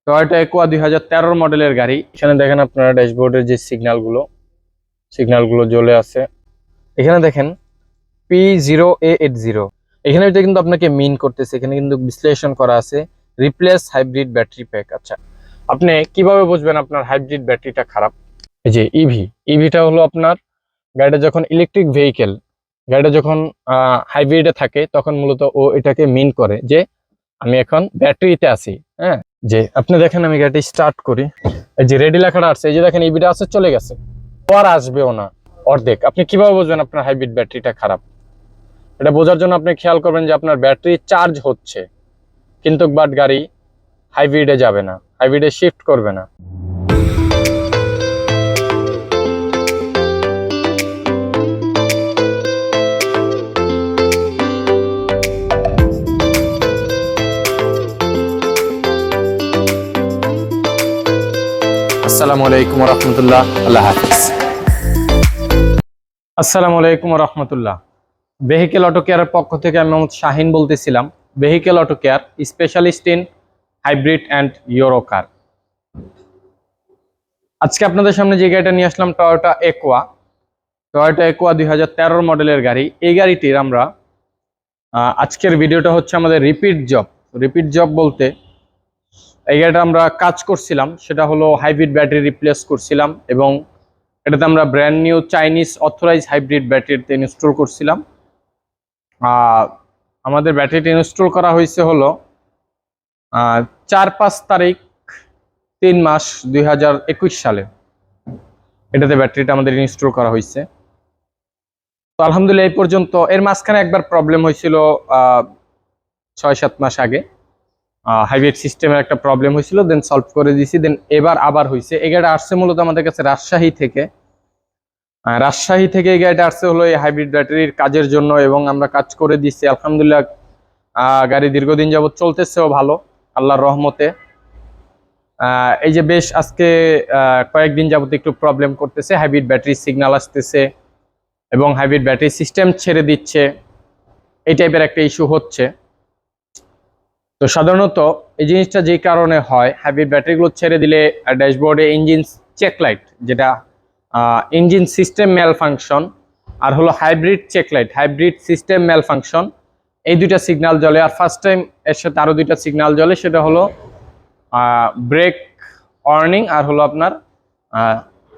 Toyota aqua 2013 মডেলের গাড়ি। এখানে দেখেন আপনারা ড্যাশবোর্ডের যে সিগন্যালগুলো জ্বলে আছে। এখানে দেখেন P0A80, এখানে এটা কিন্তু আপনাকে মিন করতেছে, এখানে কিন্তু বিশ্লেষণ করা আছে রিপ্লেস হাইব্রিড ব্যাটারি প্যাক। আচ্ছা, আপনি কিভাবে বুঝবেন আপনার হাইব্রিড ব্যাটারিটা খারাপ? এই যে ইভিটা হলো আপনার গাড়িটা যখন ইলেকট্রিক ভেহিকেল, গাড়িটা যখন হাইব্রিডে থাকে তখন মূলত ও এটাকে মিন করে যে আমি এখন ব্যাটারিতে আছি। হ্যাঁ, যে আপনি দেখেন আমি গাড়িটি স্টার্ট করি, এই যে রেডি লেখাটা আসছে, এই যে দেখেন ইভিটা আছে, চলে গেছে, আর আসবেও না, অর্ধেক। আপনি কিভাবে বুঝবেন আপনার হাইব্রিড ব্যাটারিটা খারাপ? এটা বোঝার জন্য আপনি খেয়াল করবেন যে আপনার ব্যাটারি চার্জ হচ্ছে কিন্তু বাট গাড়ি হাইব্রিডে যাবে না, হাইব্রিডে শিফট করবে না। আসসালামু আলাইকুম ওয়া রাহমাতুল্লাহ, আল্লাহ হাফেজ। আসসালামু আলাইকুম ওয়া রাহমাতুল্লাহ। ভেহিকেল অটো কেয়ারের পক্ষ থেকে আমি মোহাম্মদ শাহিন বলতেছিলাম, vehicle auto care, specialist in hybrid and Euro car. আজকে আপনাদের সামনে যে গাড়িটা নিয়ে আসলাম টয়োটা অ্যাকোয়া 2013 মডেলের গাড়ি। এই গাড়িটির আমরা আজকের ভিডিওটা হচ্ছে আমাদের রিপিট জব বলতে এই গাড়িটা আমরা কাজ করছিলাম, সেটা হলো হাইব্রিড ব্যাটারি রিপ্লেস করছিলাম এবং এটাতে আমরা brand new Chinese authorise hybrid ব্যাটারিতে ইনস্টল করছিলাম। আমাদের ব্যাটারিটা ইনস্টল করা হয়েছে হলো 4-5 তারিখ 3 মাস 2021 সালে এটাতে ব্যাটারিটা আমাদের ইনস্টল করা হয়েছে। তো আলহামদুলিল্লাহ এই পর্যন্ত। এর মাঝখানে একবার প্রবলেম হয়েছিল 6-7 মাস আগে, হাইব্রিড সিস্টেমের একটা প্রবলেম হয়েছিল, দেন সলভ করে দিয়েছি, দেন এবার আবার হয়েছে। এই গাড়িটা আসছে মূলত আমাদের কাছে রাজশাহী থেকে এই গাড়িটা আসছে হলো এই হাইব্রিড ব্যাটারির কাজের জন্য এবং আমরা কাজ করে দিচ্ছি আলহামদুলিল্লাহ। গাড়ি দীর্ঘদিন যাবত চলতেছেও ভালো আল্লাহর রহমতে। এই যে বেশ আজকে কয়েকদিন যাবত একটু প্রবলেম করতেছে, হাইব্রিড ব্যাটারি সিগন্যাল আসতেছে এবং হাইব্রিড ব্যাটারি সিস্টেম ছেড়ে দিচ্ছে, এই টাইপের একটা ইস্যু হচ্ছে। তো সাধারণত এই জিনিসটা যেই কারণে হয়, হাইব্রিড ব্যাটারিগুলো ছেড়ে দিলে ড্যাশবোর্ডে ইঞ্জিন চেক লাইট, যেটা ইঞ্জিন সিস্টেম ম্যাল ফাংশন, আর হলো hybrid check light, hybrid system malfunction, এই দুইটা সিগন্যাল জ্বলে। আর ফার্স্ট টাইম এর সাথে আরও দুইটা সিগন্যাল জ্বলে, সেটা হলো ব্রেক ওয়ার্নিং আর হলো আপনার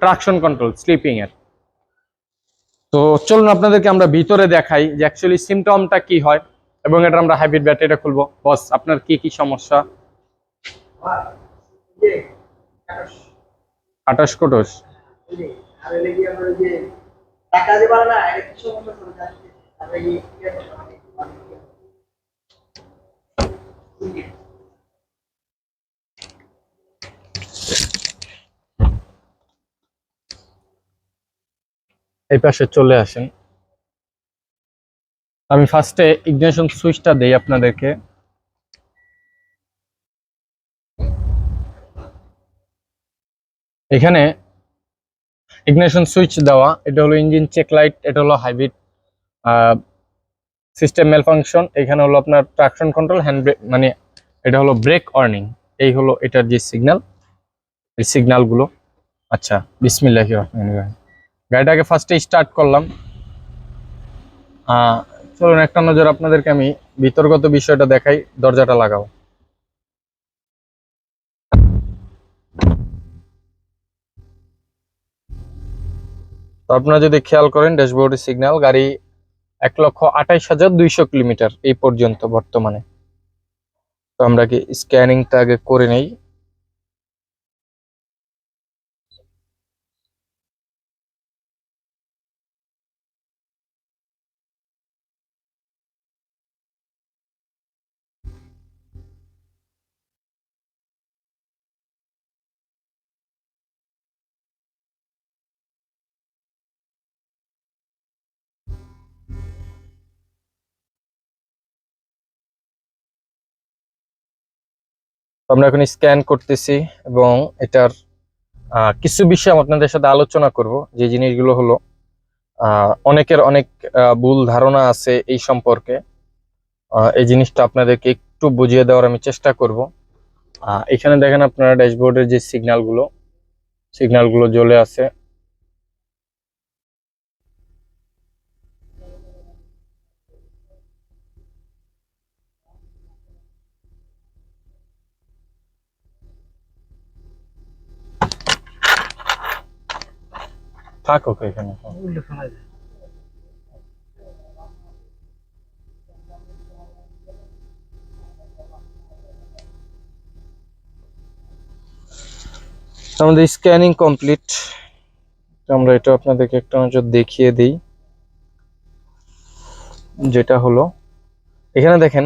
ট্রাকশন কন্ট্রোল স্লিপিং এর। তো চলুন আপনাদেরকে আমরা ভিতরে দেখাই যে অ্যাকচুয়ালি সিমটমটা কি হয় এবং এটা আমরা হাইব্রিড ব্যাটারিটা খুলবো। বস, আপনার কি কি সমস্যা? আটাশ কোটস এই পাশে চলে আসেন। আমি ফার্স্টে ইগনিশন সুইচটা দেই আপনাদেরকে। এখানে ইগনিশন সুইচ দেওয়া, এটা হলো ইঞ্জিন চেক লাইট, এটা হলো হাইব্রিড সিস্টেম ম্যাল ফাংশন, এখানে হলো আপনার ট্রাকশন কন্ট্রোল, হ্যান্ড ব্রেক, মানে এটা হলো ব্রেক ওয়ার্নিং। এই হলো এটার যে সিগন্যাল, এই সিগন্যালগুলো। আচ্ছা, বিসমিল্লাহির রহমানির রহিম। গাড়িটাকে ফার্স্টে স্টার্ট করলাম। চলুন একটা নজর আপনাদেরকে আমি ভিতরগত বিষয়টা দেখাই। দরজাটা লাগাও। তো আপনারা যদি খেয়াল করেন ড্যাশবোর্ডের সিগন্যাল, গাড়ি 1,28,200 কিলোমিটার এই পর্যন্ত বর্তমানে। তো আমরা কি স্ক্যানিংটা আগে করে নেই। আমরা এখন স্ক্যান করতেছি এবং এটার কিছু বিষয় আপনাদের সাথে আলোচনা করব। যে জিনিসগুলো হলো অনেকের অনেক ভুল ধারণা আছে এই সম্পর্কে, এই জিনিসটা আপনাদেরকে একটু বুঝিয়ে দেওয়ার আমি চেষ্টা করব। এখানে দেখেন আপনারা ড্যাশবোর্ডের যে সিগন্যালগুলো জ্বলে আছে। থাকুক এখানে। আমাদের স্ক্যানিং কমপ্লিট। আমরা এটা আপনাদেরকে একটা নজর দেখিয়ে দিই, যেটা হলো এখানে দেখেন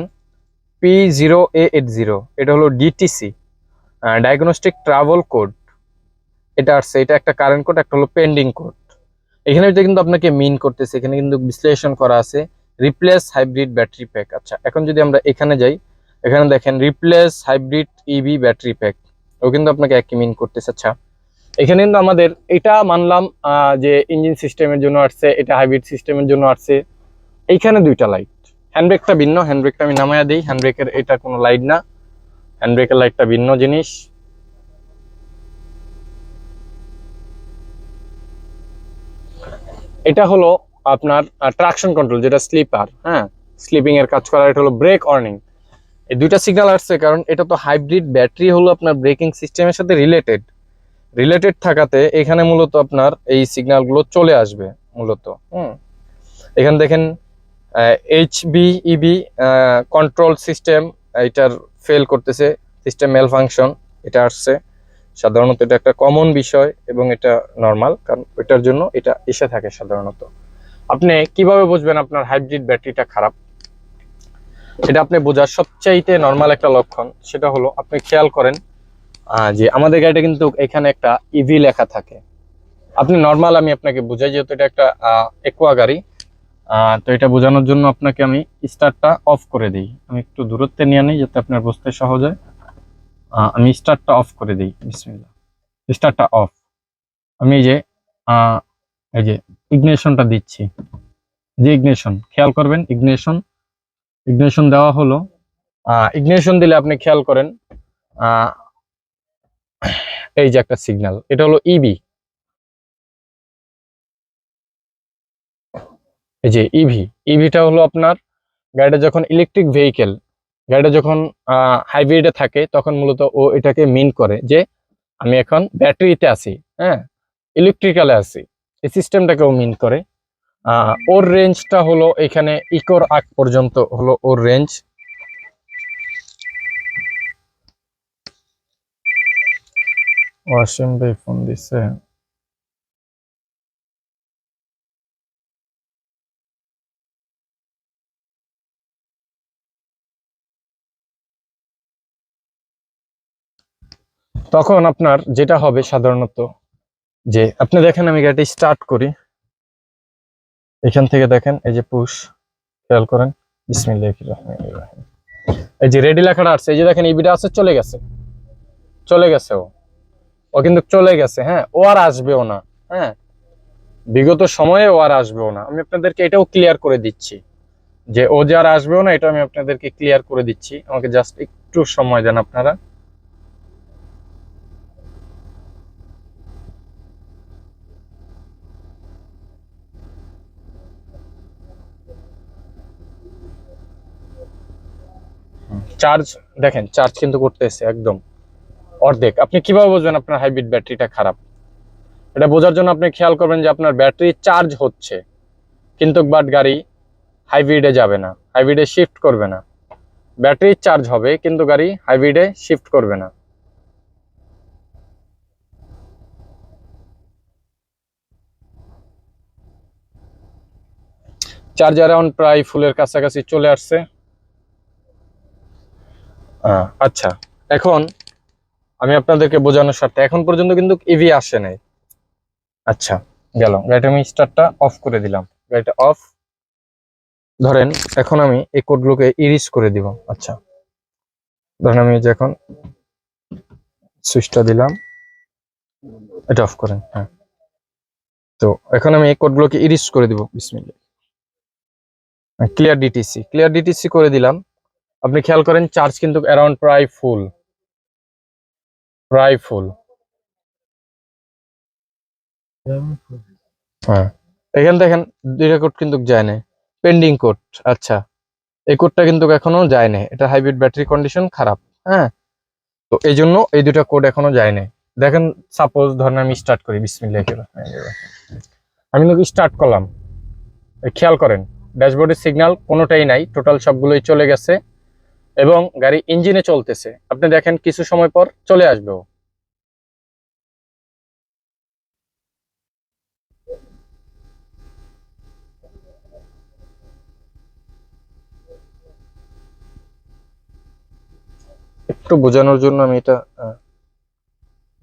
P0A80, এটা হলো ডিটিসি ডায়াগনস্টিক ট্রাভেল কোড। এটা আসছে, এটা একটা কারেন্ট কোড, একটা হলো পেন্ডিং কোড। এখানে এটা কিন্তু আপনাকে মিন করতেছে, এখানে কিন্তু বিশ্লেষণ করা আছে রিপ্লেস হাইব্রিড ব্যাটারি প্যাক। আচ্ছা, এখন যদি আমরা এখানে যাই, এখানে দেখেন replace hybrid EV battery pack, ও কিন্তু আপনাকে একই মিন করতেছে। আচ্ছা, এখানে কিন্তু আমাদের এটা মানলাম যে ইঞ্জিন সিস্টেমের জন্য আসছে, এটা হাইব্রিড সিস্টেমের জন্য আসছে। এইখানে দুইটা লাইট, হ্যান্ডব্রেকটা ভিন্ন, হ্যান্ডব্রেকটা আমি নামায়া দিই। হ্যান্ডব্রেকের এটা কোনো লাইট না, হ্যান্ডব্রেকের লাইটটা ভিন্ন জিনিস। এটা হলো আপনার ট্রাকশন কন্ট্রোল, যেটা স্লিপার, হ্যাঁ, স্লিপিং এর কাজ করা। এটা হলো ব্রেক অর্নিং। এই দুইটা সিগন্যাল আসছে কারণ এটা তো হাইব্রিড ব্যাটারি, হলো আপনার ব্রেকিং সিস্টেমের সাথে রিলেটেড থাকাতে এখানে মূলত আপনার এই সিগন্যালগুলো চলে আসবে মূলত। এখানে দেখেন HBEB কন্ট্রোল সিস্টেম, এটার ফেল করতেছে, সিস্টেম মেল ফাংশন, এটা আসছে। সাধারণত এটা একটা কমন বিষয় এবং এটা নর্মাল, কারণ এটার জন্য এটা এসে থাকে সাধারণত। আপনি কিভাবে বুঝবেন আপনার হাইব্রিড ব্যাটারিটা খারাপ? এটা আপনি বোঝার সবচাইতে নর্মাল একটা লক্ষণ, সেটা হলো আপনি খেয়াল করেন যে আমাদের গাড়িটা কিন্তু এখানে একটা ইভি লেখা থাকে। আপনি নর্মাল, আমি আপনাকে বুঝাই, যেহেতু এটা একটা একুয়া গাড়ি, তো এটা বোঝানোর জন্য আপনাকে আমি স্টার্টটা অফ করে দিই। আমি একটু দূরত্বে নিয়ে নিই যাতে আপনার বুঝতে সহজ হয়। আমি স্টার্টটা অফ করে দিই, বিসমিল্লাহ। স্টার্টটা অফ। আমি এই যে ইগনিশনটা দিচ্ছি, যে ইগনিশন খেয়াল করবেন, ইগনিশন দেওয়া হলো। ইগনিশন দিলে আপনি খেয়াল করেন এই যে একটা সিগন্যাল, এটা হলো ইবি, এই যে ইভিটা হলো আপনার গাড়িটা যখন ইলেকট্রিক ভেহিকেল, গাড়িটা যখন হাইব্রিডে থাকে, তখন মূলত ও এটাকে মিন করে যে আমি এখন ব্যাটারিতে আছি, হ্যাঁ, ইলেকট্রিক্যালে আছি। এই সিস্টেমটাকেও মিন করে। ওর রেঞ্জটা হলো এখানে ইকোর আগ পর্যন্ত হলো ওর রেঞ্জ। ওয়াসিম ভাই ফোন দিছে। তখন আপনার যেটা হবে সাধারণত, যে আপনি দেখেন আমি গাড়িটা স্টার্ট করি, এখান থেকে দেখেন এই যে পুশ, খেয়াল করেন, বিসমিল্লাহির রহমানির রহিম। এই যে রেডি লেখাটা আসছে, এই যে দেখেন ইবিটা আছে, চলে গেছে ও কিন্তু চলে গেছে। হ্যাঁ, ও আর আসবেও না। হ্যাঁ, বিগত সময়ে ও আর আসবেও না। আমি আপনাদেরকে এটাও ক্লিয়ার করে দিচ্ছি যে ও যে আর আসবেও না, এটা আমি আপনাদেরকে ক্লিয়ার করে দিচ্ছি। আমাকে জাস্ট একটু সময় দেন আপনারা। চার্জ দেখেন, চার্জ কিন্তু করতেছে একদম অর্ধেক। আপনি কিভাবে বুঝবেন আপনার হাইব্রিড ব্যাটারিটা খারাপ? এটা বোঝার জন্য আপনি খেয়াল করবেন যে আপনার ব্যাটারি চার্জ হচ্ছে, কিন্তু বাট গাড়ি হাইব্রিডে যাবে না, হাইব্রিডে শিফট করবে না। ব্যাটারি চার্জ হবে কিন্তু গাড়ি হাইব্রিডে শিফট করবে না। চার্জ অ্যারাউন্ড প্রায় ফুলের কাছাকাছি চলে আসছে। আচ্ছা, এখন আমি আপনাদেরকে বোঝানোর স্বার্থে, এখন পর্যন্ত কিন্তু ইভি আসে নাই। আচ্ছা, গেল, গাড়িটা আমি স্টার্টটা অফ করে দিলাম, গাড়িটা অফ। ধরেন এখন আমি এই কোডগুলোকে ইরিজ করে দিব। আচ্ছা, ধরেন আমি যে এখন সুইচটা দিলাম, এটা অফ করেন। হ্যাঁ, তো এখন আমি এই কোডগুলোকে ইরিজ করে দিব, বিসমিল্লাহ। ক্লিয়ার ডিটিসি করে দিলাম। আপনি খেয়াল করেন চার্জ কিন্তু অ্যারাউন্ড প্রায় ফুল। প্রায় ফুল। হ্যাঁ, এখানে দেখেন দুইটা কোড কিন্তু যায় না, পেন্ডিং কোড। আচ্ছা, এই কোডটা কিন্তু এখনো যায় না, এটা হাইব্রিড ব্যাটারি কন্ডিশন খারাপ। হ্যাঁ, তো এই জন্য এই দুটা কোড এখনো যায় না। দেখেন, সাপোজ ধরেন আমি স্টার্ট করি, বিসমিল্লাহ, আমি কিন্তু স্টার্ট করলাম, খেয়াল করেন ড্যাশবোর্ডের সিগন্যাল কোনোটাই নাই, টোটাল সবগুলোই চলে গেছে এবং গাড়ি ইঞ্জিনে চলতেছে। আপনি দেখেন কিছু সময় পর চলে আসবেও। একটু বোঝানোর জন্য আমি এটা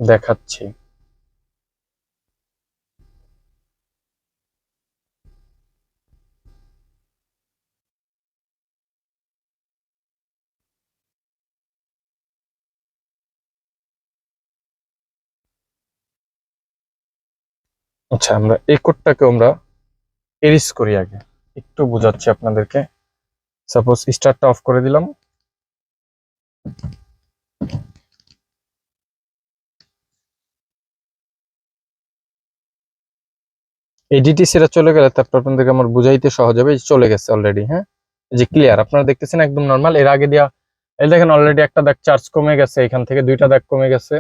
দেখাচ্ছি। আচ্ছা, আমরা এই কোডটাকে আমরা এরিজ করি আগে, একটু বোঝাচ্ছি আপনাদেরকে। সাপোজ স্টার্টটা অফ করে দিলাম, এই ডিটিসিটা চলে গেলে তারপর আপনাদেরকে আমার বুঝাইতে সহজ হবে। চলে গেছে অলরেডি। হ্যাঁ, এই যে ক্লিয়ার, আপনারা দেখতেছেন একদম নর্মাল। এর আগে দিয়া এই দেখেন অলরেডি একটা দাগ চার্জ কমে গেছে, এখান থেকে দুইটা দাগ কমে গেছে,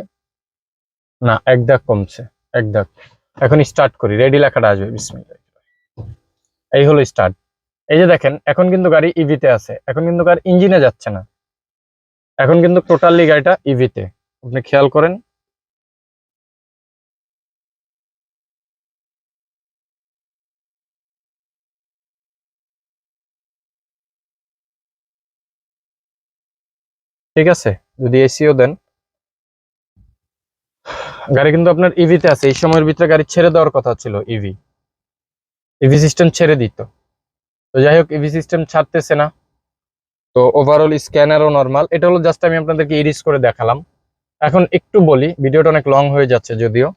না এক দাগ কমছে, এক দাগ। এখন স্টার্ট করি, রেডি লেখাটা আসবে, বিসমিল্লাহ, এই হলো স্টার্ট। এই যে দেখেন এখন কিন্তু গাড়ি ইভিতে আছে, এখন কিন্তু গাড়ি ইঞ্জিনে যাচ্ছে না, এখন কিন্তু টোটালি গাড়িটা ইভিতে। আপনি খেয়াল করেন, ঠিক আছে? যদি এসিও দেন, গাড়ি কিন্তু আপনার ইভিতে আছে। এই সময়ের ভিতরে গাড়ি ছেড়ে দেওয়ার কথা ছিল, ইভি সিস্টেম ছেড়ে দিত। তো যাই হোক, ইভি সিস্টেম ছাড়তেছে না। তো ওভারঅল স্ক্যানারও নরমাল। এটা হলো জাস্ট আমি আপনাদেরকে ইরিজ করে দেখালাম। এখন একটু বলি, ভিডিওটা অনেক লং হয়ে যাচ্ছে যদিও।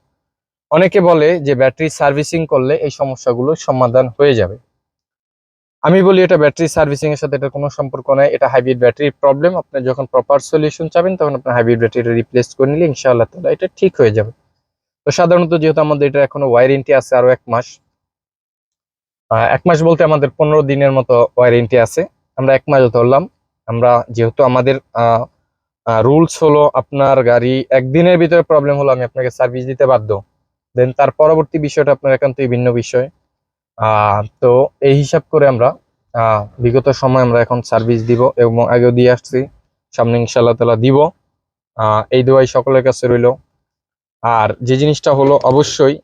অনেকে বলে যে ব্যাটারি সার্ভিসিং করলে এই সমস্যাগুলো সমাধান হয়ে যাবে। আমি বলি এটা ব্যাটারি সার্ভিসিং এর সাথে এটা কোনো সম্পর্ক নাই, এটা হাইব্রিড ব্যাটারির প্রবলেম। আপনি যখন প্রপার সলিউশন চাবেন তখন আপনার হাইব্রিড ব্যাটারিটা রিপ্লেস করে নিলে ইনশাআল্লাহ তাআলা এটা ঠিক হয়ে যাবে। তো সাধারণত যেহেতু আমাদের এটা এখনো ওয়ারেন্টি আছে আরো 1 মাস, 1 মাস বলতে আমাদের 15 দিনের মতো ওয়ারেন্টি আছে। আমরা 1 মাস ধরলাম। আমরা যেহেতু আমাদের রুলস হলো আপনার গাড়ি একদিনের ভিতরে প্রবলেম হলো আমি আপনাকে সার্ভিস দিতে বাধ্য, দেন তার পরবর্তী বিষয়টা আপনার একান্তই ভিন্ন বিষয়। তো এই হিসাব করে আমরা বিগত সময় আমরা এখন সার্ভিস দিব এবং আগেও দিয়ে আসছি, সামনে ইনশাআল্লাহ তাআলা দিব। এই দোয়াই সকলের কাছে রইল। আর যে জিনিসটা হলো অবশ্যই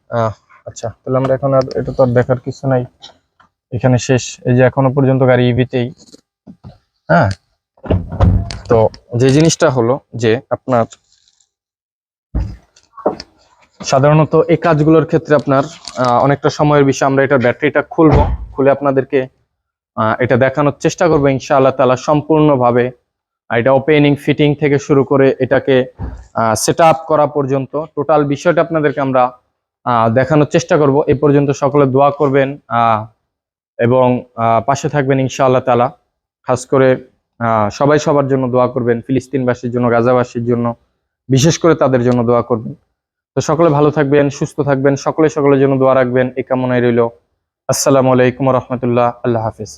আচ্ছা, তাহলে আমরা এখন আর এটা তো আর দেখার কিছু নাই, এখানে শেষ। এই যে এখনো পর্যন্ত গাড়ি ইভিতেই। হ্যাঁ, তো যে জিনিসটা হলো যে আপনার সাধারণত এই কাজগুলোর ক্ষেত্রে আপনার অনেকটা সময়ের বিষয়। আমরা এটা ব্যাটারিটা খুলবো, খুলে আপনাদেরকে এটা দেখানোর চেষ্টা করবো ইনশাআল্লাহ তাআলা সম্পূর্ণভাবে। এটা ওপেনিং ফিটিং থেকে শুরু করে এটাকে সেট আপ করা পর্যন্ত টোটাল বিষয়টা আপনাদেরকে আমরা দেখানোর চেষ্টা করব। এই পর্যন্ত সকলে দোয়া করবেন এবং পাশে থাকবেন ইনশাআল্লাহ তাআলা। খাস করে সবাই সবার জন্য দোয়া করবেন, ফিলিস্তিনবাসীর জন্য, গাজাবাসীর জন্য, বিশেষ করে তাদের জন্য দোয়া করবেন। তো সকলে ভালো থাকবেন, সুস্থ থাকবেন, সকলের জন্য দোয়া রাখবেন, এই কামনায় রইল। আসসালামু আলাইকুম ওয়া রাহমাতুল্লাহ। আল্লাহ হাফেজ।